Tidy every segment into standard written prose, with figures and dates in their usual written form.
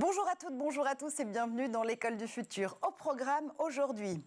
Bonjour à toutes, bonjour à tous et bienvenue dans l'école du futur. Au programme aujourd'hui,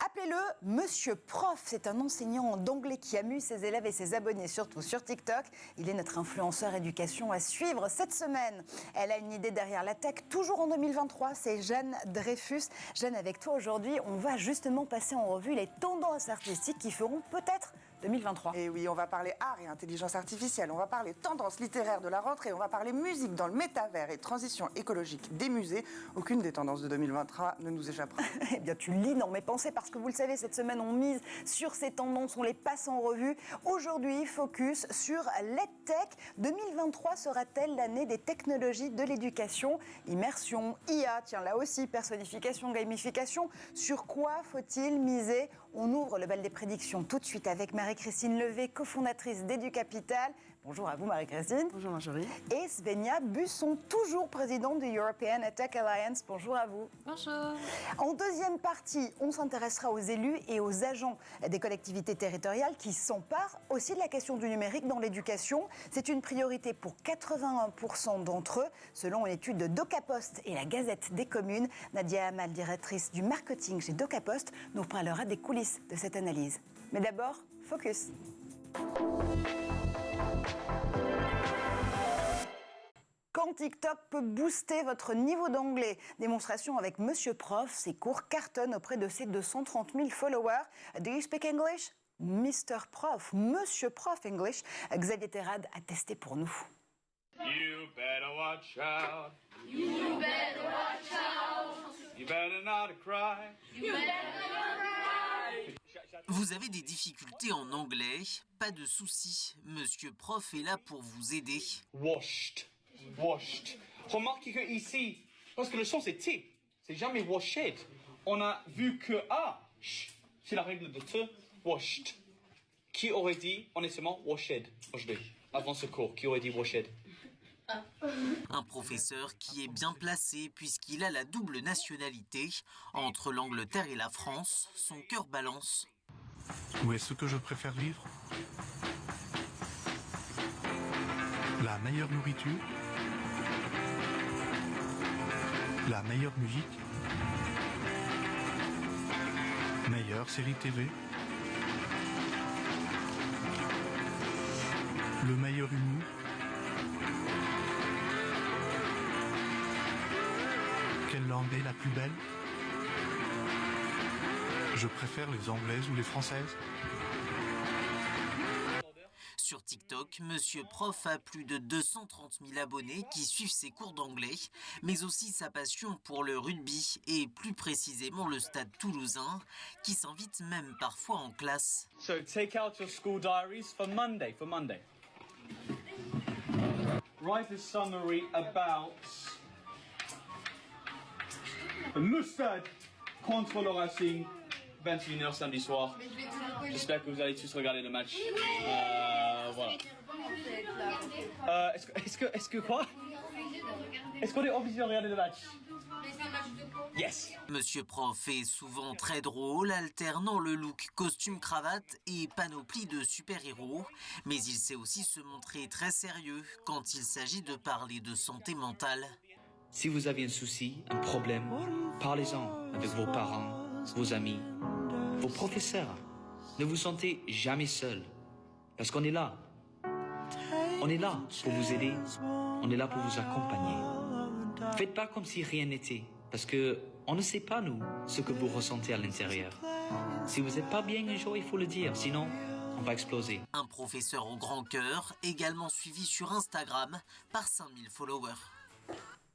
appelez-le Monsieur Prof. C'est un enseignant d'anglais qui amuse ses élèves et ses abonnés, surtout sur TikTok. Il est notre influenceur éducation à suivre cette semaine. Elle a une idée derrière la tech, toujours en 2023, c'est Jeanne Dreyfus. Jeanne, avec toi aujourd'hui, on va justement passer en revue les tendances artistiques qui feront peut-être 2023. Et oui, on va parler art et intelligence artificielle, on va parler tendances littéraires de la rentrée, on va parler musique dans le métavers et transition écologique des musées. Aucune des tendances de 2023 ne nous échappera. Eh bien, tu lis dans mes pensées parce que vous le savez, cette semaine, on mise sur ces tendances, on les passe en revue. Aujourd'hui, focus sur l'EdTech. 2023 sera-t-elle l'année des technologies de l'éducation? Immersion, IA, tiens là aussi, personnification, gamification. Sur quoi faut-il miser? On ouvre le bal des prédictions tout de suite avec Marie-Christine Levé, cofondatrice d'EduCapital. Bonjour à vous Marie-Christine. Bonjour Marjorie. Et Svenja Busson, toujours présidente du European EdTech Alliance. Bonjour à vous. Bonjour. En deuxième partie, on s'intéressera aux élus et aux agents des collectivités territoriales qui s'emparent aussi de la question du numérique dans l'éducation. C'est une priorité pour 81% d'entre eux, selon une étude de DocaPost et la Gazette des communes. Nadia Amal, directrice du marketing chez DocaPost, nous parlera des coulisses de cette analyse. Mais d'abord, focus. Quand TikTok peut booster votre niveau d'anglais. Démonstration avec Monsieur Prof. Ses cours cartonnent auprès de ses 230 000 followers. Do you speak English? Mr. Prof, Monsieur Prof English. Xavier Terrade a testé pour nous. You better watch out. You better watch out. You better not cry. You better not cry. Vous avez des difficultés en anglais? Pas de souci, Monsieur Prof est là pour vous aider. Washed. Washed. Remarquez que ici, parce que le son c'est T, c'est jamais washed. On a vu que c'est la règle de te, washed. Qui aurait dit honnêtement washed aujourd'hui, avant ce cours? Qui aurait dit washed? Un professeur qui est bien placé puisqu'il a la double nationalité. Entre l'Angleterre et la France, son cœur balance. Où est-ce que je préfère vivre? La meilleure nourriture? La meilleure musique? Meilleure série TV? Le meilleur humour? Quelle langue est la plus belle? Je préfère les anglaises ou les françaises? Sur TikTok, Monsieur Prof a plus de 230 000 abonnés qui suivent ses cours d'anglais, mais aussi sa passion pour le rugby et plus précisément le Stade Toulousain, qui s'invite même parfois en classe. So take out your school diaries for Monday. Write a summary about le Stade contre le Racing, 21h samedi soir. J'espère que vous allez tous regarder le match. Voilà. Est-ce que quoi? Est-ce qu'on est obligé de regarder le match? Yes. Monsieur Prof est souvent très drôle, alternant le look costume-cravate et panoplie de super-héros. Mais il sait aussi se montrer très sérieux quand il s'agit de parler de santé mentale. Si vous avez un souci, un problème, parlez-en avec vos parents, vos amis, vos professeurs. Ne vous sentez jamais seul, parce qu'on est là. On est là pour vous aider, on est là pour vous accompagner. Faites pas comme si rien n'était, parce que on ne sait pas, nous, ce que vous ressentez à l'intérieur. Si vous n'êtes pas bien un jour, il faut le dire, sinon on va exploser. Un professeur au grand cœur, également suivi sur Instagram par 5000 followers.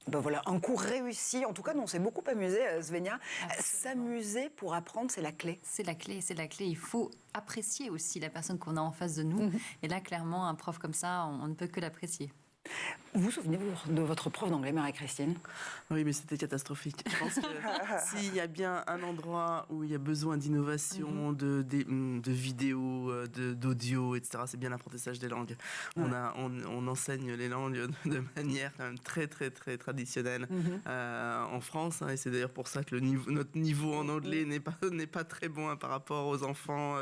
Ben voilà, un cours réussi. En tout cas, nous, on s'est beaucoup amusé, Svenja. S'amuser pour apprendre, c'est la clé. C'est la clé, c'est la clé. Il faut apprécier aussi la personne qu'on a en face de nous. Et là, clairement, un prof comme ça, on ne peut que l'apprécier. Vous vous souvenez-vous de votre prof d'anglais, Marie-Christine? Oui, mais c'était catastrophique. Je pense que s'il y a bien un endroit où il y a besoin d'innovation, de vidéos, d'audio, etc., c'est bien l'apprentissage des langues. Ouais. On enseigne les langues de manière quand même très, très, très traditionnelle en France. Et c'est d'ailleurs pour ça que notre niveau en anglais n'est pas très bon par rapport aux enfants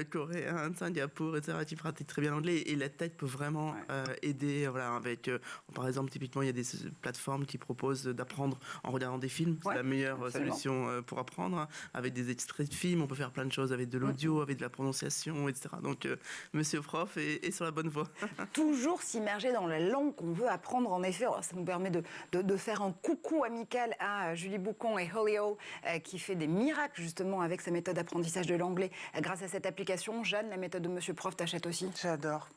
coréens, de Singapour, etc., qui pratiquent très bien l'anglais. Et la tech peut vraiment aider voilà, avec, par exemple, typiquement, il y a des plateformes qui proposent d'apprendre en regardant des films. C'est la meilleure solution pour apprendre. Avec des extraits de films, on peut faire plein de choses avec de l'audio, avec de la prononciation, etc. Donc, monsieur prof est sur la bonne voie. Toujours s'immerger dans la langue qu'on veut apprendre, en effet. Alors, ça nous permet de faire un coucou amical à Julie Boucon et Holio, qui fait des miracles, justement, avec sa méthode d'apprentissage de l'anglais grâce à cette application. Jeanne, la méthode de monsieur prof, t'achètes aussi? J'adore,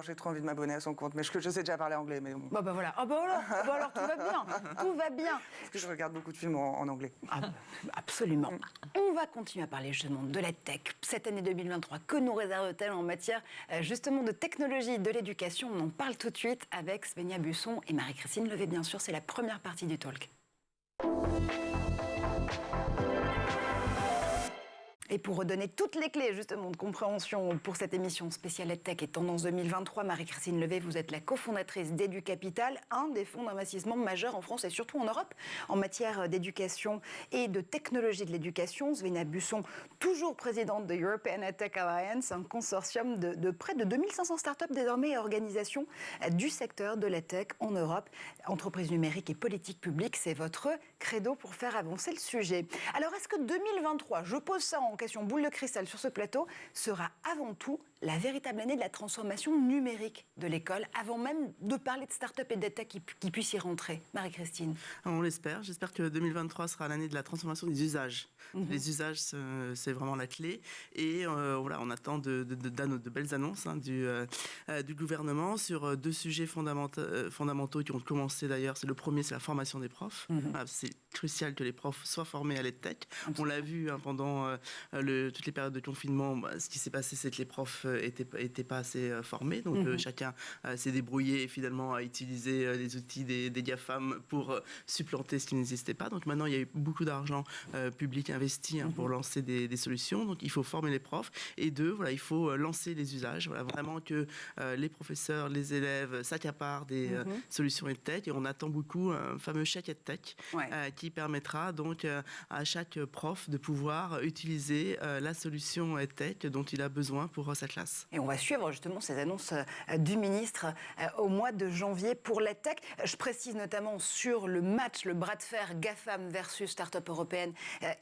j'ai trop envie de m'abonner à son compte, mais je sais déjà parler anglais. Mais bon. Bah voilà, alors tout va bien, tout va bien. Parce que je regarde beaucoup de films en anglais. Absolument. On va continuer à parler justement de la tech. Cette année 2023, que nous réserve-t-elle en matière justement de technologie, de l'éducation? On en parle tout de suite avec Svenja Busson et Marie-Christine Levet, bien sûr. C'est la première partie du talk. Et pour redonner toutes les clés justement de compréhension pour cette émission spéciale EdTech et Tendance 2023, Marie-Christine Levet, vous êtes la cofondatrice d'EduCapital, un des fonds d'investissement majeurs en France et surtout en Europe en matière d'éducation et de technologie de l'éducation. Svenja Busson, toujours présidente de European EdTech Alliance, un consortium de près de 2500 startups désormais et organisations du secteur de l'EdTech en Europe. Entreprises numériques et politique publique, c'est votre credo pour faire avancer le sujet. Alors est-ce que 2023, je pose ça en question boule de cristal sur ce plateau, sera avant tout la véritable année de la transformation numérique de l'école, avant même de parler de start-up et d'EdTech qui puissent y rentrer? Marie-Christine. On l'espère. J'espère que 2023 sera l'année de la transformation des usages. Les usages, c'est vraiment la clé. Et voilà, on attend de belles annonces du gouvernement sur deux sujets fondamentaux qui ont commencé d'ailleurs. Le premier, c'est la formation des profs. C'est crucial que les profs soient formés à l'EdTech. On l'a vu pendant toutes les périodes de confinement. Ce qui s'est passé, c'est que les profs étaient pas assez formés. Donc chacun s'est débrouillé et finalement a utilisé les outils des GAFAM pour supplanter ce qui n'existait pas. Donc maintenant, il y a eu beaucoup d'argent public investi pour lancer des solutions. Donc il faut former les profs. Et deux, voilà, il faut lancer les usages. Voilà, vraiment que les professeurs, les élèves s'accaparent des solutions EdTech. Et on attend beaucoup un fameux chèque EdTech qui permettra donc à chaque prof de pouvoir utiliser la solution EdTech dont il a besoin pour sa classe. Et on va suivre justement ces annonces du ministre au mois de janvier pour l'EdTech. Je précise notamment sur le match, le bras de fer GAFAM versus start-up européenne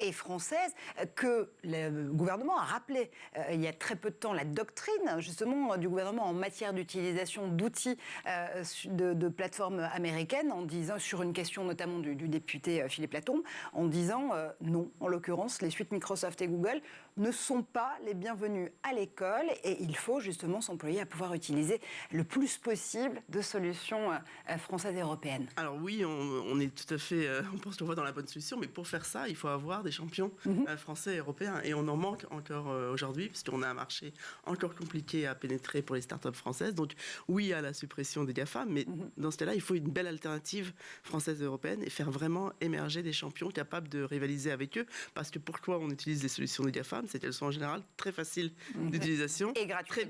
et française, que le gouvernement a rappelé il y a très peu de temps la doctrine justement du gouvernement en matière d'utilisation d'outils de plateformes américaines, en disant, sur une question notamment du député Philippe Latombe, en disant non, en l'occurrence, les suites Microsoft et Google ne sont pas les bienvenus à l'école et il faut justement s'employer à pouvoir utiliser le plus possible de solutions françaises et européennes. Alors oui, on est tout à fait, on pense qu'on va dans la bonne solution, mais pour faire ça, il faut avoir des champions français et européens et on en manque encore aujourd'hui puisqu'on a un marché encore compliqué à pénétrer pour les startups françaises. Donc oui à la suppression des GAFA, mais dans ce cas-là, il faut une belle alternative française et européenne et faire vraiment émerger des champions capables de rivaliser avec eux. Parce que pourquoi on utilise les solutions des GAFA, c'est qu'elles sont en général très faciles d'utilisation, et gratuites,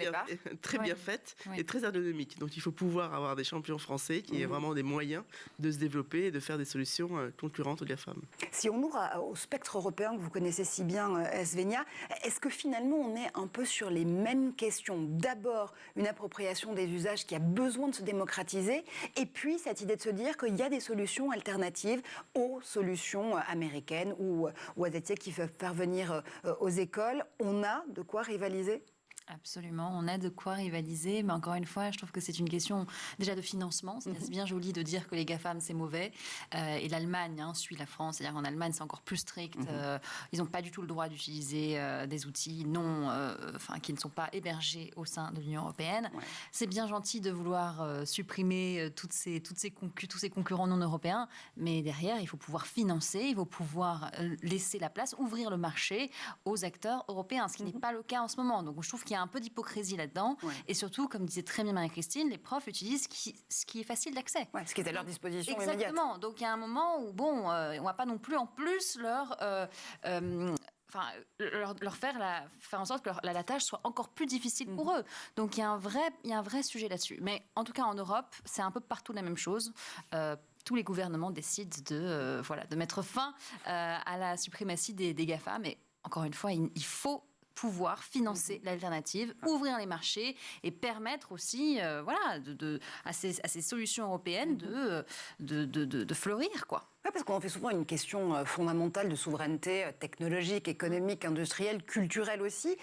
très bien faites et très ergonomiques. Donc il faut pouvoir avoir des champions français qui aient vraiment des moyens de se développer et de faire des solutions concurrentes aux GAFAM. Si on ouvre au spectre européen que vous connaissez si bien, Svenja, est-ce que finalement on est un peu sur les mêmes questions? D'abord, une appropriation des usages qui a besoin de se démocratiser, et puis cette idée de se dire qu'il y a des solutions alternatives aux solutions américaines ou asiatiques qui peuvent parvenir aux écoles. On a de quoi rivaliser? Absolument, on a de quoi rivaliser, mais encore une fois, je trouve que c'est une question déjà de financement. C'est bien joli de dire que les GAFAM, c'est mauvais. Et l'Allemagne suit la France, c'est-à-dire qu'en Allemagne, c'est encore plus strict. Ils n'ont pas du tout le droit d'utiliser des outils qui ne sont pas hébergés au sein de l'Union européenne. C'est bien gentil de vouloir supprimer tous ces concurrents non européens, mais derrière, il faut pouvoir financer, il faut pouvoir laisser la place, ouvrir le marché aux acteurs européens, ce qui n'est pas le cas en ce moment. Donc je trouve qu'il y a un peu d'hypocrisie là-dedans. Et surtout, comme disait très bien Marie-Christine, les profs utilisent ce qui est facile d'accès. Ce qui est à leur disposition immédiate. Exactement. Donc il y a un moment où, on ne va pas non plus en plus leur faire en sorte que la tâche soit encore plus difficile pour eux. Donc il y a un vrai sujet là-dessus. Mais en tout cas, en Europe, c'est un peu partout la même chose. Tous les gouvernements décident de mettre fin à la suprématie des GAFA. Mais encore une fois, il faut pouvoir financer l'alternative, ouvrir les marchés et permettre aussi à ces solutions européennes de fleurir, quoi. Oui, parce qu'on en fait souvent une question fondamentale de souveraineté technologique, économique, industrielle, culturelle aussi.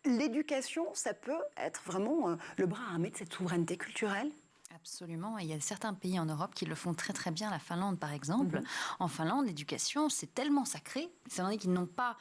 L'éducation, ça peut être vraiment le bras armé de cette souveraineté culturelle ? Absolument. Et il y a certains pays en Europe qui le font très très bien. La Finlande, par exemple. En Finlande, l'éducation, c'est tellement sacré. C'est vrai qu'ils n'ont pas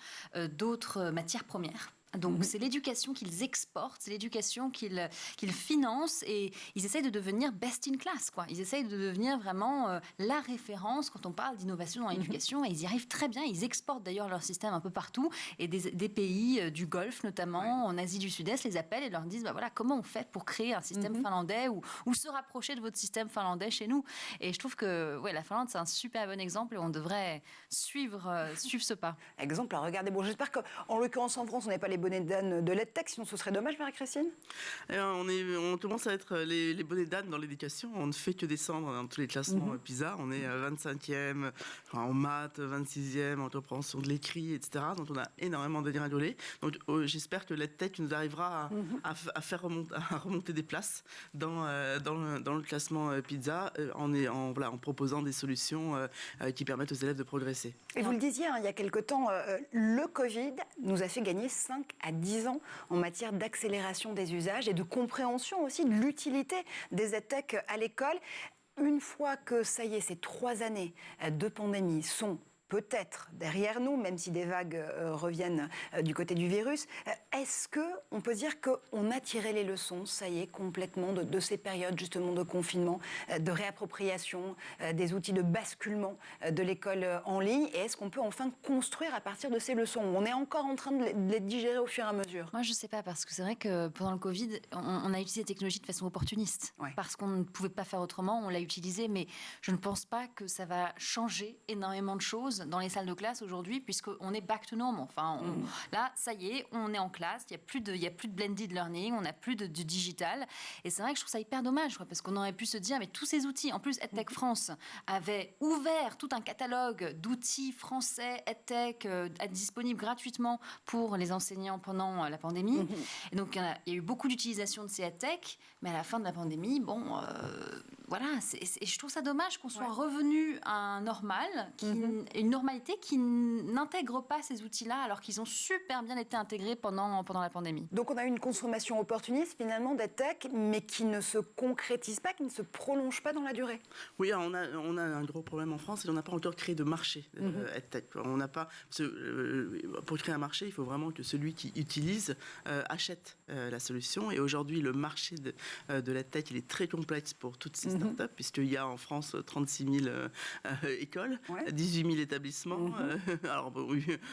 d'autres matières premières. Donc, c'est l'éducation qu'ils exportent, c'est l'éducation qu'ils financent et ils essayent de devenir best in class, quoi. Ils essayent de devenir vraiment la référence quand on parle d'innovation dans l'éducation et ils y arrivent très bien. Ils exportent d'ailleurs leur système un peu partout et des pays du Golfe, notamment en Asie du Sud-Est, les appellent et leur disent voilà, comment on fait pour créer un système finlandais ou se rapprocher de votre système finlandais chez nous. Et je trouve que la Finlande, c'est un super bon exemple et on devrait suivre ce pas. Exemple à regarder. Bon, j'espère qu'en l'occurrence en France, on n'est pas les bonnets d'âne de l'EdTech, sinon ce serait dommage, Marie-Christine. On commence à être les bonnets d'âne dans l'éducation. On ne fait que descendre dans tous les classements PISA. On est 25e en maths, 26e en compréhension de l'écrit, etc. Donc on a énormément de gringoler. Donc j'espère que l'EdTech nous arrivera à faire remonter des places dans le classement PISA en proposant des solutions qui permettent aux élèves de progresser. Et vous le disiez, il y a quelque temps, le Covid nous a fait gagner 5 à 10 ans en matière d'accélération des usages et de compréhension aussi de l'utilité des EdTech à l'école. Une fois que, ça y est, ces 3 années de pandémie sont peut-être derrière nous, même si des vagues reviennent du côté du virus, est-ce qu'on peut dire qu'on a tiré les leçons, ça y est, complètement de ces périodes justement de confinement, de réappropriation, des outils de basculement de l'école en ligne, et est-ce qu'on peut enfin construire à partir de ces leçons? On est encore en train de les digérer au fur et à mesure? Moi, je ne sais pas, parce que c'est vrai que pendant le Covid, on a utilisé la technologie de façon opportuniste, parce qu'on ne pouvait pas faire autrement, on l'a utilisé, mais je ne pense pas que ça va changer énormément de choses dans les salles de classe aujourd'hui, puisqu'on est back to normal. Enfin, là, ça y est, on est en classe, il n'y a plus de blended learning, on n'a plus de digital. Et c'est vrai que je trouve ça hyper dommage, parce qu'on aurait pu se dire, mais tous ces outils, en plus, EdTech France avait ouvert tout un catalogue d'outils français EdTech disponibles gratuitement pour les enseignants pendant la pandémie. Et donc, il y a eu beaucoup d'utilisation de ces EdTech, mais à la fin de la pandémie, et je trouve ça dommage qu'on soit revenu à un normal, une normalité qui n'intègre pas ces outils-là, alors qu'ils ont super bien été intégrés pendant la pandémie. Donc on a eu une consommation opportuniste finalement d'EdTech, mais qui ne se concrétise pas, qui ne se prolonge pas dans la durée. Oui, on a un gros problème en France, et on n'a pas encore créé de marché EdTech. On n'a pas, pour créer un marché, il faut vraiment que celui qui utilise achète la solution. Et aujourd'hui, le marché de l'EdTech, il est très complexe pour toutes ces startups, puisqu'il y a en France 36 000 écoles, 18 000 établissements,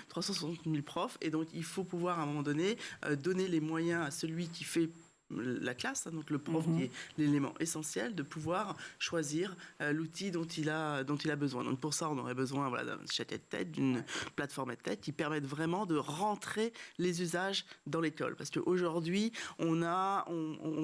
360 000 profs, et donc il faut pouvoir à un moment donné donner les moyens à celui qui fait la classe, donc le prof qui est l'élément essentiel, de pouvoir choisir l'outil dont il a besoin. Donc pour ça, on aurait besoin d'un chat EdTech, d'une plateforme EdTech qui permette vraiment de rentrer les usages dans l'école. Parce qu'aujourd'hui, on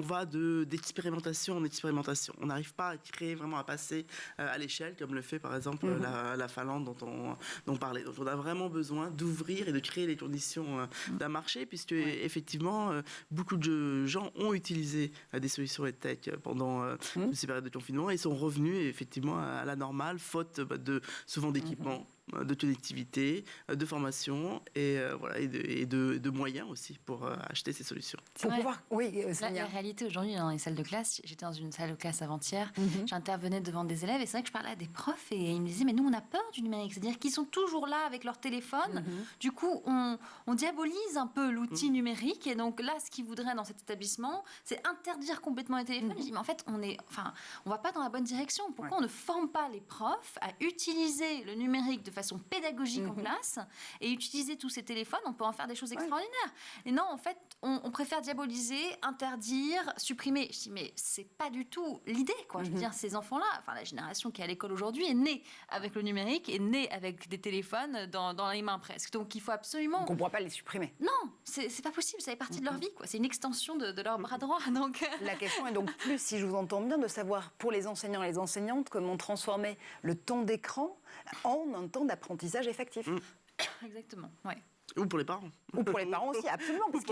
va d'expérimentation en expérimentation. On n'arrive pas à créer, vraiment à passer à l'échelle, comme le fait par exemple la Finlande dont on parlait. Donc on a vraiment besoin d'ouvrir et de créer les conditions d'un marché, puisque effectivement, beaucoup de gens ont utilisé des solutions EdTech pendant ces périodes de confinement et sont revenus effectivement à la normale, faute souvent d'équipement, de connectivité, de formation et de moyens aussi pour acheter ces solutions. Pour pouvoir, la réalité aujourd'hui dans les salles de classe, j'étais dans une salle de classe avant-hier, j'intervenais devant des élèves et c'est vrai que je parlais à des profs et ils me disaient mais nous on a peur du numérique, c'est-à-dire qu'ils sont toujours là avec leur téléphone, du coup on diabolise un peu l'outil numérique et donc là ce qu'ils voudraient dans cet établissement c'est interdire complètement les téléphones. Je dis mais en fait on va pas dans la bonne direction, pourquoi on ne forme pas les profs à utiliser le numérique de façon pédagogique en classe et utiliser tous ces téléphones, on peut en faire des choses extraordinaires. Et non, en fait, on préfère diaboliser, interdire, supprimer. Je dis, mais c'est pas du tout l'idée, quoi. Je veux dire, ces enfants-là, la génération qui est à l'école aujourd'hui est née avec le numérique, est née avec des téléphones dans les mains presque. Donc, il faut absolument... Donc, on ne pourra pas les supprimer. Non, c'est pas possible, ça fait partie de leur vie, quoi. C'est une extension de leur bras droit, donc... La question est donc plus, si je vous entends bien, de savoir pour les enseignants et les enseignantes comment transformer le temps d'écran en un temps d'apprentissage effectif. Exactement, oui. Ou pour les parents. Ou pour les parents aussi, absolument. Parce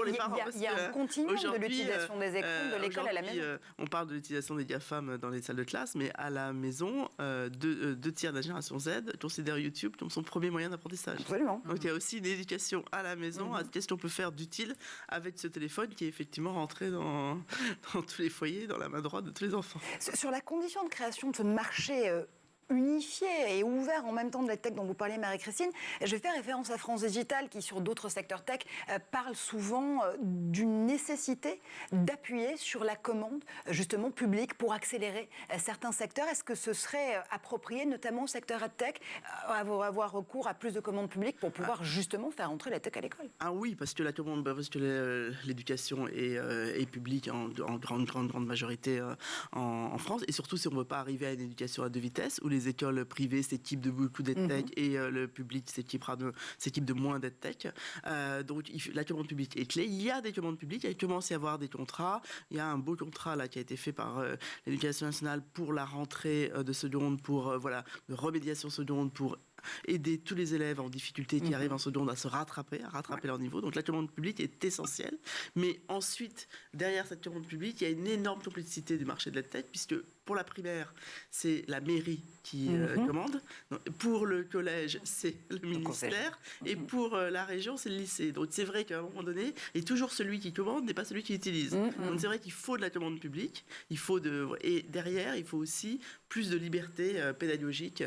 qu'il y a un continuum de l'utilisation des écrans de l'école à la maison. On parle de l'utilisation des GAFAM dans les salles de classe, mais à la maison, deux tiers de la génération Z considèrent YouTube comme son premier moyen d'apprentissage. Absolument. Donc il y a aussi une éducation à la maison, à qu'est-ce qu'on peut faire d'utile avec ce téléphone qui est effectivement rentré dans tous les foyers, dans la main droite de tous les enfants. Sur la condition de création de ce marché unifié et ouvert en même temps de la tech dont vous parlez, Marie-Christine. Je vais faire référence à France Digital qui, sur d'autres secteurs tech, parle souvent d'une nécessité d'appuyer sur la commande, justement, publique pour accélérer certains secteurs. Est-ce que ce serait approprié, notamment au secteur tech, avoir recours à plus de commandes publiques pour pouvoir justement faire entrer la tech à l'école? Ah oui, parce que la commande, parce que l'éducation est publique en grande majorité en France, et surtout si on ne veut pas arriver à une éducation à deux vitesses, où les écoles privées s'équipent de beaucoup d'aide tech et le public s'équipe de moins d'aide tech. Donc la commande publique est clé. Il y a des commandes publiques, il commence à y avoir des contrats. Il y a un beau contrat là qui a été fait par l'Éducation nationale pour la rentrée de seconde, pour de remédiation seconde, pour aider tous les élèves en difficulté qui arrivent en seconde à rattraper leur niveau. Donc la commande publique est essentielle. Mais ensuite, derrière cette commande publique, il y a une énorme complexité du marché de l'EdTech, puisque pour la primaire, c'est la mairie qui commande. Donc, pour le collège, c'est le ministère. Et pour la région, c'est le lycée. Donc c'est vrai qu'à un moment donné, et toujours celui qui commande n'est pas celui qui utilise. Donc c'est vrai qu'il faut de la commande publique. Et derrière, il faut aussi plus de liberté pédagogique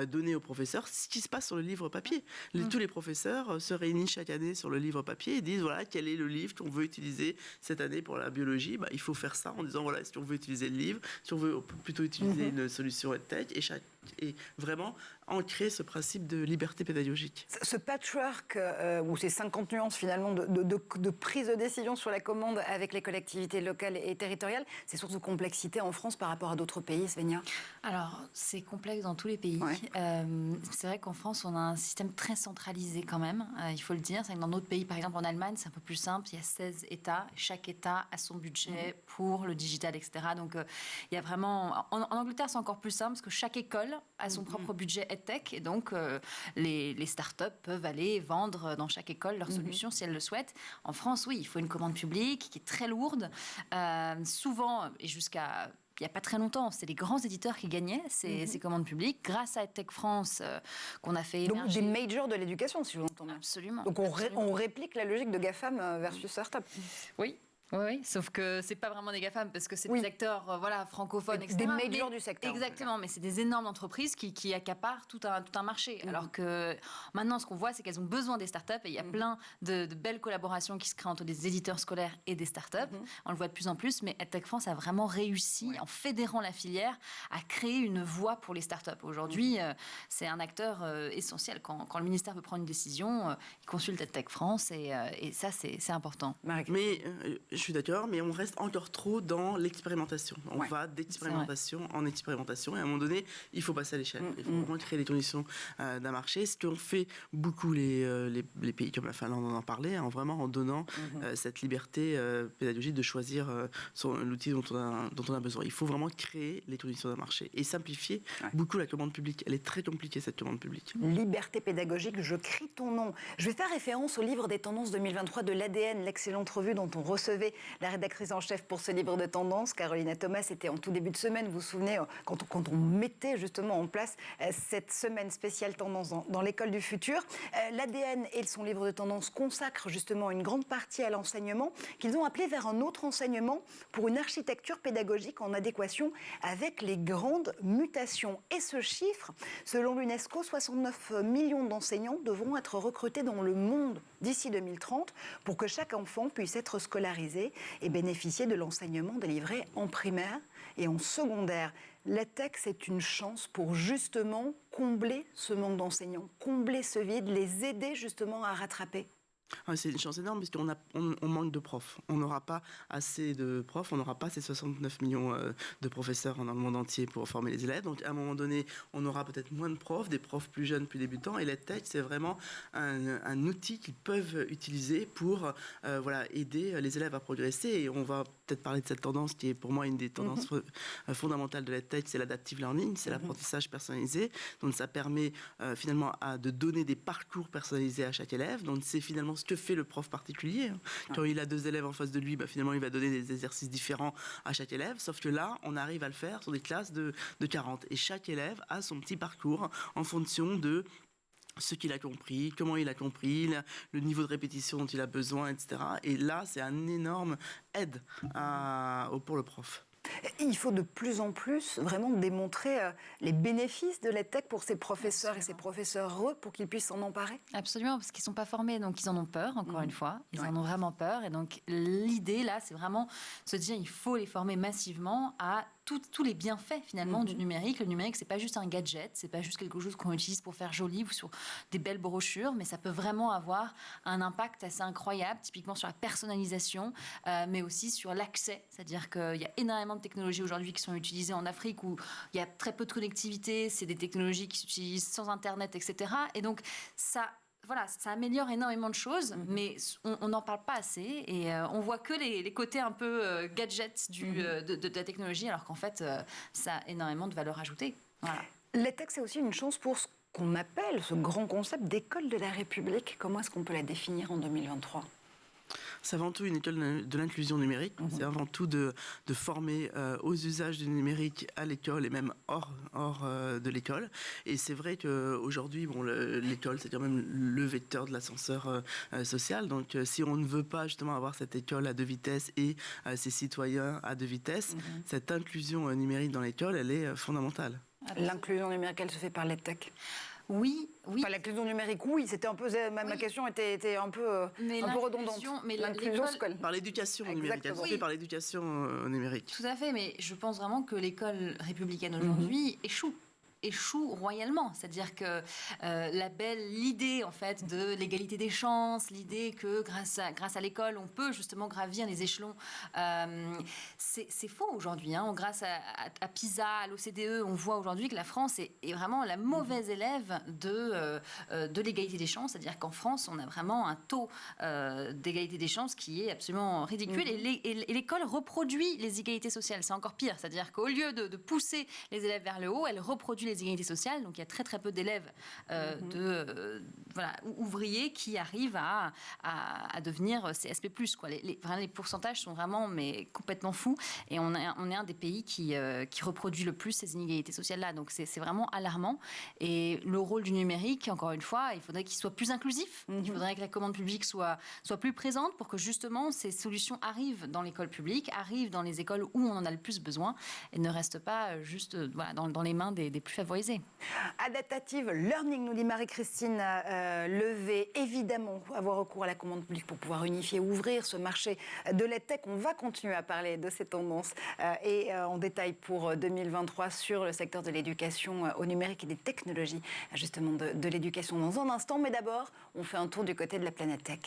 donnée aux professeurs. Ce qui se passe sur le livre papier. Tous les professeurs se réunissent chaque année sur le livre papier et disent voilà, quel est le livre qu'on veut utiliser cette année pour la biologie. Il faut faire ça en disant voilà, est-ce qu'on veut utiliser le livre, si on veut plutôt utiliser une solution EdTech, et vraiment ancrer ce principe de liberté pédagogique. Ce patchwork, ou ces 50 nuances finalement de prise de décision sur la commande avec les collectivités locales et territoriales, c'est source de complexité en France par rapport à d'autres pays, Svenja? Alors, c'est complexe dans tous les pays. Ouais. C'est vrai qu'en France, on a un système très centralisé quand même, il faut le dire. C'est que dans d'autres pays, par exemple en Allemagne, c'est un peu plus simple. Il y a 16 États. Chaque État a son budget pour le digital, etc. Donc, il y a vraiment... En Angleterre, c'est encore plus simple parce que chaque école a son propre budget EdTech et donc les startups peuvent aller vendre dans chaque école leurs solutions si elles le souhaitent. En France, oui, il faut une commande publique qui est très lourde. Souvent, et jusqu'à... il n'y a pas très longtemps, c'est les grands éditeurs qui gagnaient ces commandes publiques grâce à EdTech France qu'on a fait émerger. Donc des majors de l'éducation, si je l'entends bien. Absolument. Donc on réplique la logique de GAFAM versus startup. Oui. Oui, sauf que c'est pas vraiment des GAFAM parce que c'est des acteurs francophones, etc. Des majors du secteur. Exactement, mais c'est des énormes entreprises qui accaparent tout un marché. Alors que maintenant, ce qu'on voit, c'est qu'elles ont besoin des startups et il y a plein de belles collaborations qui se créent entre des éditeurs scolaires et des startups. On le voit de plus en plus, mais EdTech France a vraiment réussi, en fédérant la filière, à créer une voie pour les startups. Aujourd'hui, c'est un acteur essentiel. Quand le ministère veut prendre une décision, il consulte EdTech France et ça, c'est important. Mais je suis d'accord, mais on reste encore trop dans l'expérimentation. On va d'expérimentation en expérimentation et à un moment donné, il faut passer à l'échelle. Il faut vraiment créer les conditions d'un marché. Ce qu'ont fait beaucoup les pays comme la Finlande, on en parlait, vraiment en donnant cette liberté pédagogique de choisir l'outil dont on a besoin. Il faut vraiment créer les conditions d'un marché et simplifier beaucoup la commande publique. Elle est très compliquée, cette commande publique. Liberté pédagogique, je crie ton nom. Je vais faire référence au livre des tendances 2023 de l'ADN, l'excellente revue dont on recevait la rédactrice en chef pour ce livre de tendances. Carolina Thomas était en tout début de semaine, vous vous souvenez, quand on mettait justement en place cette semaine spéciale tendance dans l'école du futur. L'ADN et son livre de tendances consacrent justement une grande partie à l'enseignement qu'ils ont appelé vers un autre enseignement pour une architecture pédagogique en adéquation avec les grandes mutations. Et ce chiffre, selon l'UNESCO, 69 millions d'enseignants devront être recrutés dans le monde d'ici 2030 pour que chaque enfant puisse être scolarisé et bénéficier de l'enseignement délivré en primaire et en secondaire. L'EdTech, c'est une chance pour justement combler ce manque d'enseignants, combler ce vide, les aider justement à rattraper. C'est une chance énorme puisqu'on on manque de profs. On n'aura pas assez de profs, on n'aura pas ces 69 millions de professeurs dans le monde entier pour former les élèves. Donc à un moment donné, on aura peut-être moins de profs, des profs plus jeunes, plus débutants. Et l'EdTech, c'est vraiment un outil qu'ils peuvent utiliser pour aider les élèves à progresser. Et on va peut-être parler de cette tendance qui est pour moi une des tendances fondamentales de l'EdTech, c'est l'adaptive learning, c'est l'apprentissage personnalisé. Donc ça permet finalement de donner des parcours personnalisés à chaque élève. Donc c'est finalement ce que fait le prof particulier. Quand il a 2 élèves en face de lui, finalement, il va donner des exercices différents à chaque élève. Sauf que là, on arrive à le faire sur des classes de 40. Et chaque élève a son petit parcours en fonction de ce qu'il a compris, comment il a compris, le niveau de répétition dont il a besoin, etc. Et là, c'est un énorme aide pour le prof. Il faut de plus en plus vraiment démontrer les bénéfices de l'EdTech pour ces professeurs et ces professeurs pour qu'ils puissent s'en emparer. Absolument, parce qu'ils ne sont pas formés, donc ils en ont peur, encore une fois. Ils en ont vraiment peur. Et donc l'idée, là, c'est vraiment se dire il faut les former massivement à tous les bienfaits, finalement, du numérique. Le numérique, c'est pas juste un gadget, c'est pas juste quelque chose qu'on utilise pour faire joli ou sur des belles brochures, mais ça peut vraiment avoir un impact assez incroyable, typiquement sur la personnalisation, mais aussi sur l'accès. C'est-à-dire qu'il y a énormément de technologies aujourd'hui qui sont utilisées en Afrique où il y a très peu de connectivité, c'est des technologies qui s'utilisent sans Internet, etc. Et donc, ça améliore énormément de choses, mais on n'en parle pas assez et on voit que les côtés un peu gadgets de la technologie, alors qu'en fait, ça a énormément de valeur ajoutée. Voilà. L'EdTech, c'est aussi une chance pour ce qu'on appelle ce grand concept d'école de la République. Comment est-ce qu'on peut la définir en 2023 ? C'est avant tout une école de l'inclusion numérique. C'est avant tout de former aux usages du numérique à l'école et même hors de l'école. Et c'est vrai qu'aujourd'hui, l'école, c'est quand même le vecteur de l'ascenseur social. Donc, si on ne veut pas justement avoir cette école à 2 vitesses et ces citoyens à 2 vitesses, cette inclusion numérique dans l'école, elle est fondamentale. L'inclusion numérique, elle se fait par l'EdTech. Oui. Enfin, l'inclusion numérique, oui, c'était un peu ma question était un peu redondante. Mais l'inclusion scolaire. Par l'éducation numérique, elle se fait par l'éducation numérique. Tout à fait, mais je pense vraiment que l'école républicaine aujourd'hui échoue royalement. C'est-à-dire que l'idée en fait de l'égalité des chances, l'idée que grâce à l'école on peut justement gravir les échelons, c'est faux aujourd'hui. Grâce à PISA, à l'OCDE, on voit aujourd'hui que la France est vraiment la mauvaise élève de l'égalité des chances. C'est-à-dire qu'en France, on a vraiment un taux d'égalité des chances qui est absolument ridicule. Et l'école reproduit les inégalités sociales. C'est encore pire. C'est-à-dire qu'au lieu de pousser les élèves vers le haut, elle reproduit les inégalités sociales. Donc il y a très très peu d'élèves ouvriers qui arrivent à devenir CSP+. Les pourcentages sont vraiment complètement fous. Et on est un des pays qui reproduit le plus ces inégalités sociales-là. Donc c'est vraiment alarmant. Et le rôle du numérique, encore une fois, il faudrait qu'il soit plus inclusif. Il faudrait que la commande publique soit plus présente pour que justement ces solutions arrivent dans l'école publique, arrivent dans les écoles où on en a le plus besoin et ne restent pas juste dans les mains des plus favorisés. Adaptative learning, nous dit Marie-Christine Levé. Évidemment, avoir recours à la commande publique pour pouvoir unifier, ouvrir ce marché de l'EdTech. On va continuer à parler de ces tendances et en détail pour 2023 sur le secteur de l'éducation au numérique et des technologies, justement de l'éducation dans un instant. Mais d'abord, on fait un tour du côté de la planète tech.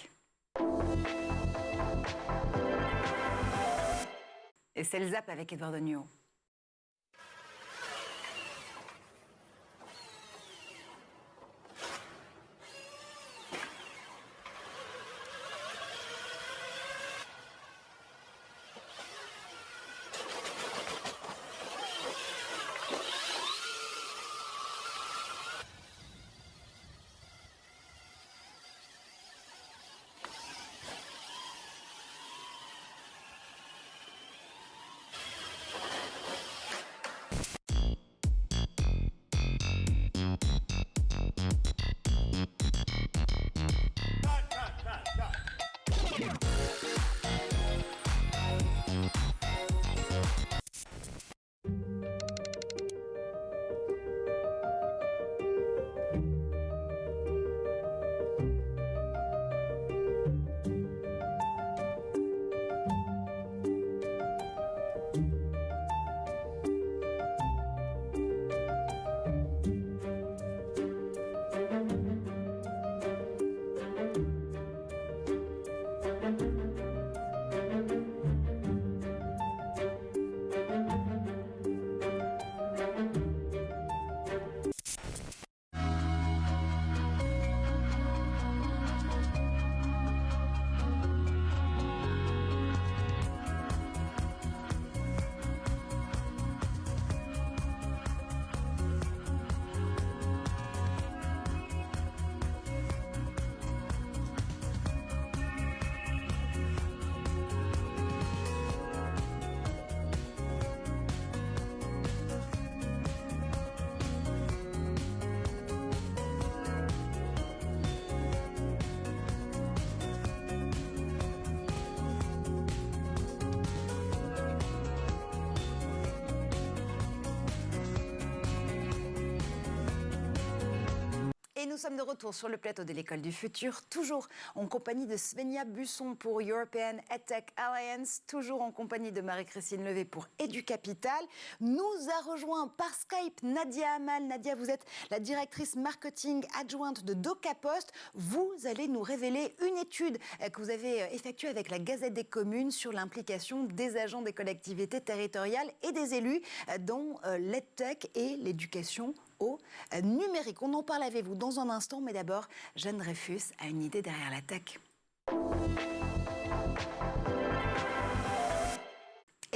Et c'est le Zap avec Edouard Degnaud. nous sommes de retour sur le plateau de l'École du Futur, toujours en compagnie de Svenja Busson pour European EdTech Alliance, toujours en compagnie de Marie-Christine Levé pour EduCapital. Nous a rejoint par Skype Nadia Amal. Nadia, vous êtes la directrice marketing adjointe de DocaPost. Vous allez nous révéler une étude que vous avez effectuée avec la Gazette des communes sur l'implication des agents des collectivités territoriales et des élus dans l'EdTech et l'éducation au numérique. On en parle avec vous dans un instant, mais d'abord, Jeanne Dreyfus a une idée derrière la tech.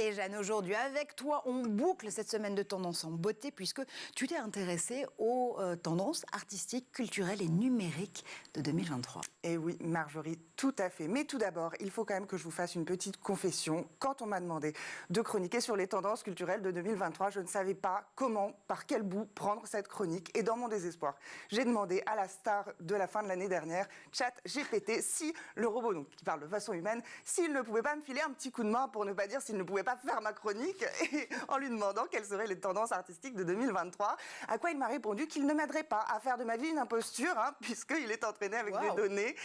Et Jeanne, aujourd'hui, avec toi, on boucle cette semaine de Tendance en beauté puisque tu t'es intéressée aux tendances artistiques, culturelles et numériques de 2023. Et oui, Marjorie, tout à fait. Mais tout d'abord, il faut quand même que je vous fasse une petite confession. Quand on m'a demandé de chroniquer sur les tendances culturelles de 2023, je ne savais pas comment, par quel bout prendre cette chronique. Et dans mon désespoir, j'ai demandé à la star de la fin de l'année dernière, ChatGPT, si le robot, donc, qui parle de façon humaine, s'il ne pouvait pas me filer un petit coup de main, pour ne pas dire s'il ne pouvait pas faire ma chronique, et en lui demandant quelles seraient les tendances artistiques de 2023, à quoi il m'a répondu qu'il ne m'aiderait pas à faire de ma vie une imposture, puisqu'il est entraîné avec des données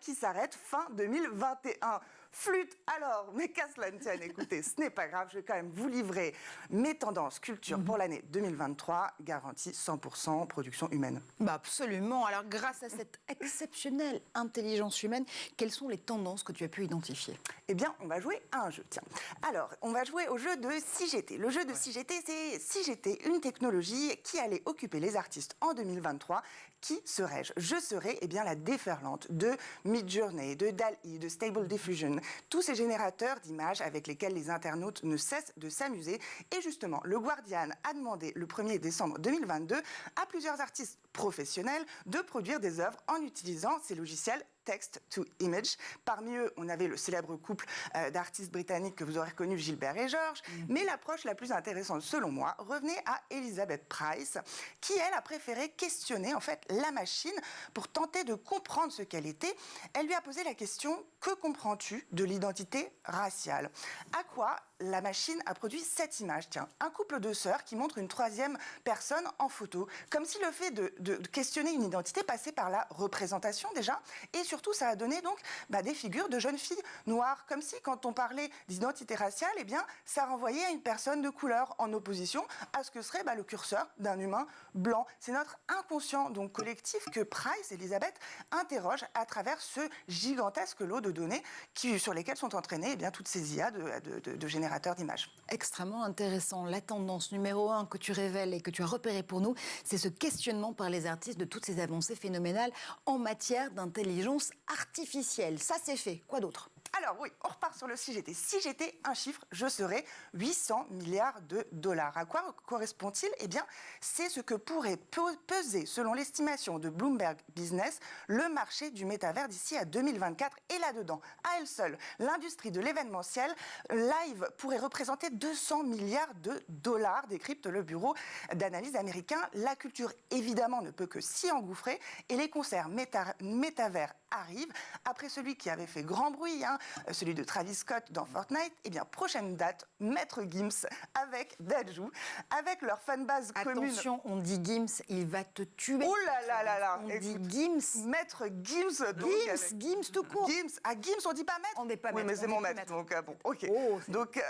qui s'arrêtent fin 2021. Flûte alors, mais qu'à cela ne tienne, écoutez, ce n'est pas grave, je vais quand même vous livrer mes tendances culture pour l'année 2023, garantie 100% production humaine. Absolument. Alors, grâce à cette exceptionnelle intelligence humaine, quelles sont les tendances que tu as pu identifier? Eh bien, on va jouer à un jeu, tiens. Alors, on va jouer au jeu de Si j'étais. Le jeu de Si j'étais, c'est Si j'étais une technologie qui allait occuper les artistes en 2023. Qui serais-je? Je serais la déferlante de Midjourney, de DALL-E, de Stable Diffusion, tous ces générateurs d'images avec lesquels les internautes ne cessent de s'amuser. Et justement, le Guardian a demandé le 1er décembre 2022 à plusieurs artistes professionnels de produire des œuvres en utilisant ces logiciels Text to Image. Parmi eux, on avait le célèbre couple d'artistes britanniques que vous aurez reconnu, Gilbert et Georges. Mais l'approche la plus intéressante, selon moi, revenait à Elizabeth Price, qui, elle, a préféré questionner, en fait, la machine pour tenter de comprendre ce qu'elle était. Elle lui a posé la question « Que comprends-tu de l'identité raciale ?» À quoi la machine a produit cette image. Tiens, un couple de sœurs qui montre une troisième personne en photo. Comme si le fait de questionner une identité passait par la représentation déjà. Et surtout, ça a donné donc des figures de jeunes filles noires. Comme si, quand on parlait d'identité raciale, ça renvoyait à une personne de couleur en opposition à ce que serait le curseur d'un humain blanc. C'est notre inconscient donc collectif que Price, Elisabeth, interroge à travers ce gigantesque lot de données sur lesquelles sont entraînées toutes ces IA de générateurs d'images. Extrêmement intéressant. La tendance numéro 1 que tu révèles et que tu as repérée pour nous, c'est ce questionnement par les artistes de toutes ces avancées phénoménales en matière d'intelligence artificielle. Ça, c'est fait. Quoi d'autre? Alors oui, on repart sur le Si j'étais. Si j'étais un chiffre, je serais 800 milliards de dollars. À quoi correspond-il? C'est ce que pourrait peser, selon l'estimation de Bloomberg Business, le marché du métavers d'ici à 2024. Et là-dedans, à elle seule, l'industrie de l'événementiel live pourrait représenter 200 milliards de dollars, décrypte le bureau d'analyse américain. La culture, évidemment, ne peut que s'y engouffrer et les concerts métavers arrivent. Après celui qui avait fait grand bruit, celui de Travis Scott dans Fortnite, prochaine date, Maître Gims avec Dadju, avec leur fanbase commune. Attention, on dit Gims, il va te tuer. Oh là là. On dit Gims. Maître Gims. Donc, Gims tout court. Gims, on dit pas Maître? On n'est pas oui, Maître. mais c'est mon Maître, donc bon, ok. Donc,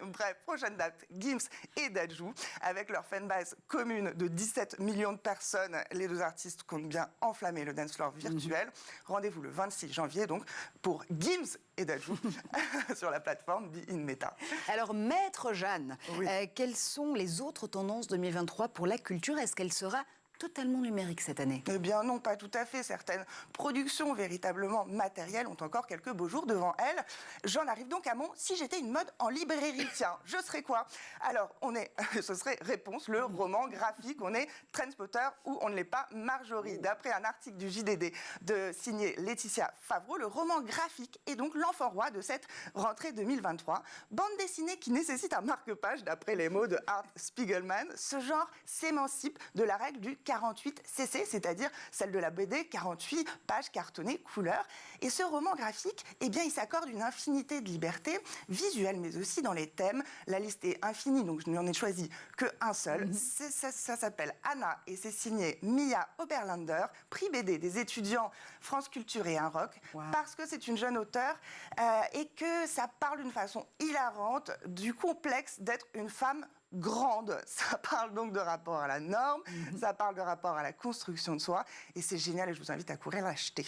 bref, prochaine date, Gims et Dadju, avec leur fanbase commune de 17 millions de personnes. Les deux artistes comptent bien enflammer le dance floor virtuel. Rendez-vous le 26 janvier, donc, pour Gims et Dadju sur la plateforme Be In Meta. Alors, Maître Jeanne, quelles sont les autres tendances 2023 pour la culture? Est-ce qu'elle sera totalement numérique cette année? Eh bien non, pas tout à fait. Certaines productions véritablement matérielles ont encore quelques beaux jours devant elles. J'en arrive donc à mon Si j'étais une mode en librairie. Tiens, je serais quoi? Alors, ce serait Réponse, le roman graphique. On est Trendspotter ou on ne l'est pas Marjorie. D'après un article du JDD signé Laetitia Favreau, le roman graphique est donc l'enfant roi de cette rentrée 2023. Bande dessinée qui nécessite un marque-page, d'après les mots de Art Spiegelman. Ce genre s'émancipe de la règle du 48 cc, c'est-à-dire celle de la BD, 48 pages cartonnées, couleur. Et ce roman graphique, eh bien, il s'accorde une infinité de libertés visuelles, mais aussi dans les thèmes. La liste est infinie, donc je n'en ai choisi qu'un seul. Ça s'appelle Anna et c'est signé Mia Oberlander, prix BD des étudiants France Culture et Un Rock, parce que c'est une jeune auteure et que ça parle d'une façon hilarante du complexe d'être une femme grande. Ça parle donc de rapport à la norme, ça parle de rapport à la construction de soi, et c'est génial et je vous invite à courir l'acheter.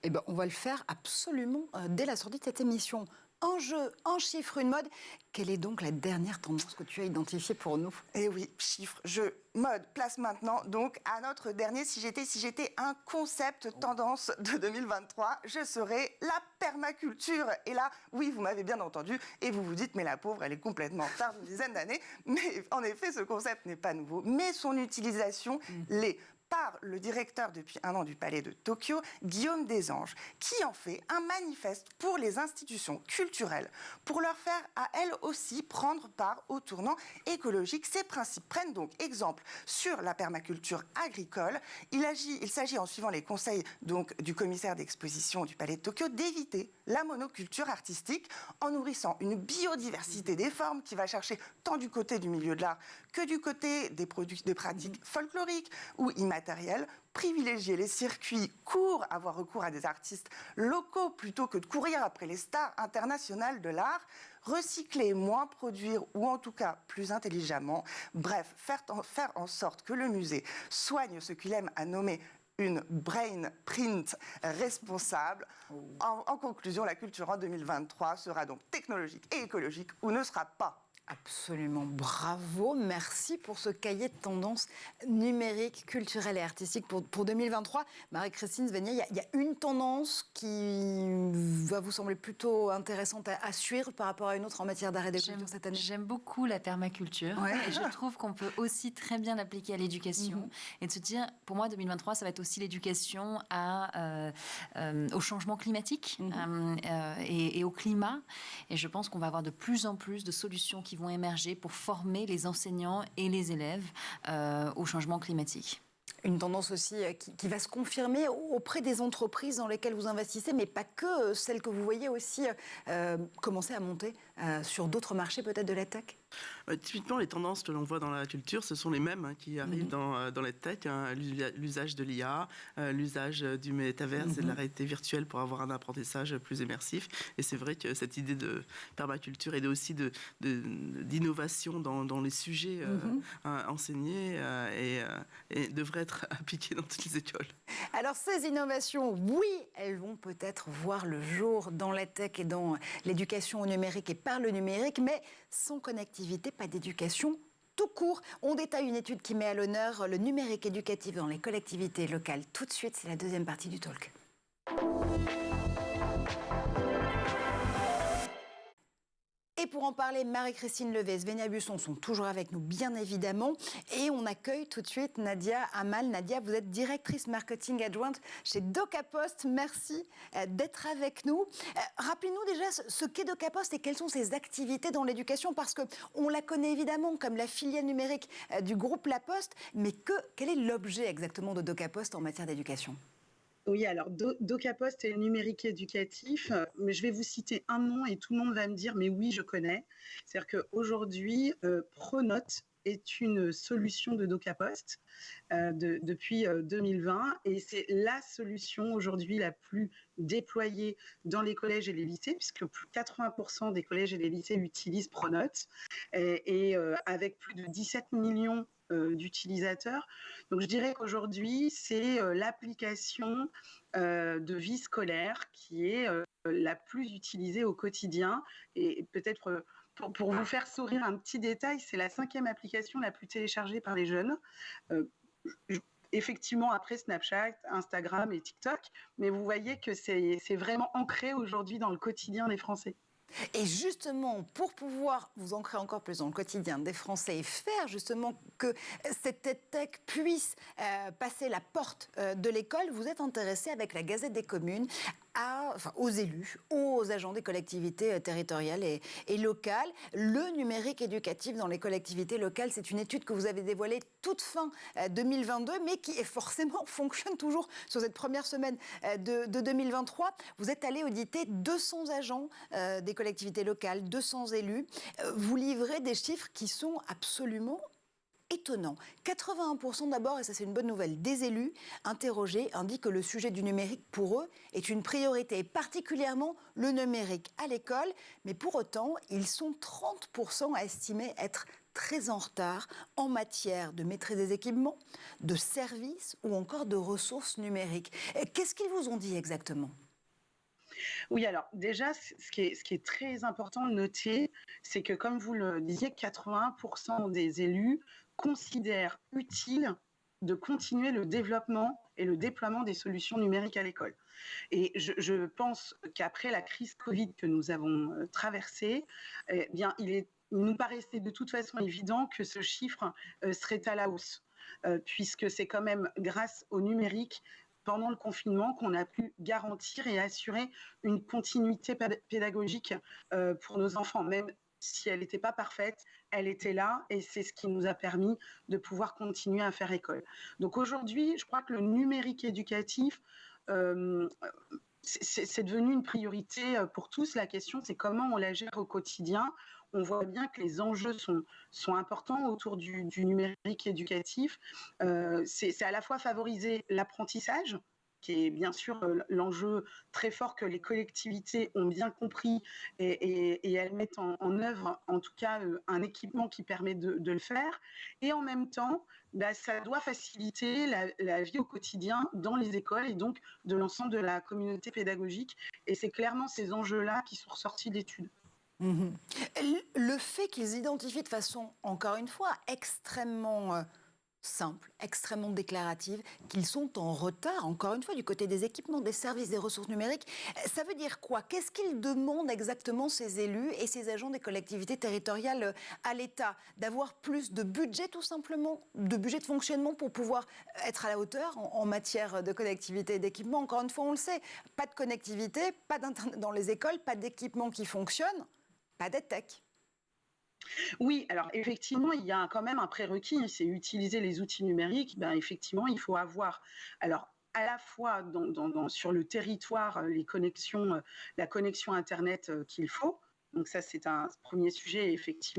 Eh ben, on va le faire absolument dès la sortie de cette émission. Un jeu, un chiffre, une mode. Quelle est donc la dernière tendance que tu as identifiée pour nous? Eh oui, chiffre, jeu, mode, place maintenant donc à notre dernier Si j'étais un concept tendance de 2023. Je serai la permaculture. Et là, oui, vous m'avez bien entendu et vous vous dites, mais la pauvre, elle est complètement en retard d'une dizaine d'années. Mais en effet, ce concept n'est pas nouveau. Mais son utilisation l'est. Par le directeur depuis 1 an du Palais de Tokyo, Guillaume Desanges, qui en fait un manifeste pour les institutions culturelles, pour leur faire à elles aussi prendre part au tournant écologique. Ces principes prennent donc exemple sur la permaculture agricole. Il s'agit, en suivant les conseils donc, du commissaire d'exposition du Palais de Tokyo, d'éviter la monoculture artistique en nourrissant une biodiversité des formes qui va chercher tant du côté du milieu de l'art que du côté des pratiques folkloriques ou immatérielles, privilégier les circuits courts, avoir recours à des artistes locaux plutôt que de courir après les stars internationales de l'art, recycler, moins produire ou en tout cas plus intelligemment, bref, faire en sorte que le musée soigne ce qu'il aime à nommer une brain print responsable. En conclusion, la culture en 2023 sera donc technologique et écologique ou ne sera pas. Absolument, bravo, merci pour ce cahier de tendances numériques, culturelles et artistiques pour 2023. Marie-Christine Svenia, il y a une tendance qui va vous sembler plutôt intéressante à suivre par rapport à une autre en matière d'art et de culture cette année? J'aime beaucoup la permaculture et je trouve qu'on peut aussi très bien l'appliquer à l'éducation et de se dire, pour moi 2023, ça va être aussi l'éducation au changement climatique et au climat. Et je pense qu'on va avoir de plus en plus de solutions qui vont émerger pour former les enseignants et les élèves au changement climatique. Une tendance aussi qui va se confirmer auprès des entreprises dans lesquelles vous investissez, mais pas que, celles que vous voyez aussi commencer à monter sur d'autres marchés peut-être de la tech. Typiquement, les tendances que l'on voit dans la culture, ce sont les mêmes qui arrivent dans la tech. L'usage de l'IA, l'usage du métaverse et de la réalité virtuelle pour avoir un apprentissage plus immersif. Et c'est vrai que cette idée de permaculture et aussi d'innovation dans les sujets enseignés et devrait être appliquée dans toutes les écoles. Alors ces innovations, oui, elles vont peut-être voir le jour dans la tech et dans l'éducation au numérique et par le numérique, mais sans connectivité, pas d'éducation tout court. On détaille une étude qui met à l'honneur le numérique éducatif dans les collectivités locales. Tout de suite, c'est la deuxième partie du talk. Et pour en parler, Marie-Christine Levet, Svenia Busson sont toujours avec nous, bien évidemment. Et on accueille tout de suite Nadia Amal. Nadia, vous êtes directrice marketing adjointe chez DocaPost. Merci d'être avec nous. Rappelez-nous déjà ce qu'est DocaPost et quelles sont ses activités dans l'éducation, parce qu'on la connaît évidemment comme la filiale numérique du groupe La Poste. Mais quel est l'objet exactement de DocaPost en matière d'éducation ? Oui, alors DocaPost est le numérique éducatif, mais je vais vous citer un nom et tout le monde va me dire « mais oui, je connais ». C'est-à-dire qu'aujourd'hui, Pronote est une solution de DocaPost depuis 2020 et c'est la solution aujourd'hui la plus déployée dans les collèges et les lycées, puisque plus de 80% des collèges et des lycées utilisent Pronote et avec plus de 17 millions d'utilisateurs. Donc je dirais qu'aujourd'hui, c'est l'application de vie scolaire qui est la plus utilisée au quotidien. Et peut-être pour vous faire sourire un petit détail, c'est la 5e application la plus téléchargée par les jeunes. Effectivement, après Snapchat, Instagram et TikTok, mais vous voyez que c'est vraiment ancré aujourd'hui dans le quotidien des Français. Et justement, pour pouvoir vous ancrer encore plus dans le quotidien des Français et faire justement que cette tech puisse passer la porte de l'école, vous êtes intéressé avec la Gazette des communes aux élus, aux agents des collectivités territoriales et locales. Le numérique éducatif dans les collectivités locales, c'est une étude que vous avez dévoilée toute fin 2022, mais qui forcément fonctionne toujours sur cette première semaine de 2023. Vous êtes allé auditer 200 agents des collectivités locales, 200 élus. Vous livrez des chiffres qui sont absolument étonnant. 81% d'abord, et ça c'est une bonne nouvelle, des élus interrogés indiquent que le sujet du numérique pour eux est une priorité, et particulièrement le numérique à l'école. Mais pour autant, ils sont 30% à estimer être très en retard en matière de maîtrise des équipements, de services ou encore de ressources numériques. Qu'est-ce qu'ils vous ont dit exactement ? Oui, alors déjà, ce qui est très important de noter, c'est que comme vous le disiez, 81% des élus considèrent utile de continuer le développement et le déploiement des solutions numériques à l'école. Et je pense qu'après la crise Covid que nous avons traversée, eh bien, il nous paraissait de toute façon évident que ce chiffre serait à la hausse, puisque c'est quand même grâce au numérique pendant le confinement qu'on a pu garantir et assurer une continuité pédagogique pour nos enfants, même si elle n'était pas parfaite, elle était là et c'est ce qui nous a permis de pouvoir continuer à faire école. Donc aujourd'hui, je crois que le numérique éducatif, c'est devenu une priorité pour tous. La question, c'est comment on la gère au quotidien. On voit bien que les enjeux sont importants autour du numérique éducatif. C'est à la fois favoriser l'apprentissage, qui est bien sûr l'enjeu très fort que les collectivités ont bien compris et elles mettent en œuvre, en tout cas, un équipement qui permet de le faire. Et en même temps, ça doit faciliter la vie au quotidien dans les écoles et donc de l'ensemble de la communauté pédagogique. Et c'est clairement ces enjeux-là qui sont ressortis d'études. Mmh. Le fait qu'ils identifient de façon, encore une fois, extrêmement simple, extrêmement déclarative, qu'ils sont en retard, encore une fois, du côté des équipements, des services, des ressources numériques. Ça veut dire quoi ? Qu'est-ce qu'ils demandent exactement, ces élus et ces agents des collectivités territoriales à l'État ? D'avoir plus de budget, tout simplement, de budget de fonctionnement pour pouvoir être à la hauteur en matière de connectivité et d'équipement. Encore une fois, on le sait, pas de connectivité, pas d'Internet dans les écoles, pas d'équipement qui fonctionne, pas d'EdTech. Oui, alors effectivement, il y a quand même un prérequis, c'est utiliser les outils numériques. Effectivement, il faut avoir, alors à la fois sur le territoire, la connexion Internet qu'il faut. Donc ça, c'est un premier sujet, effectivement.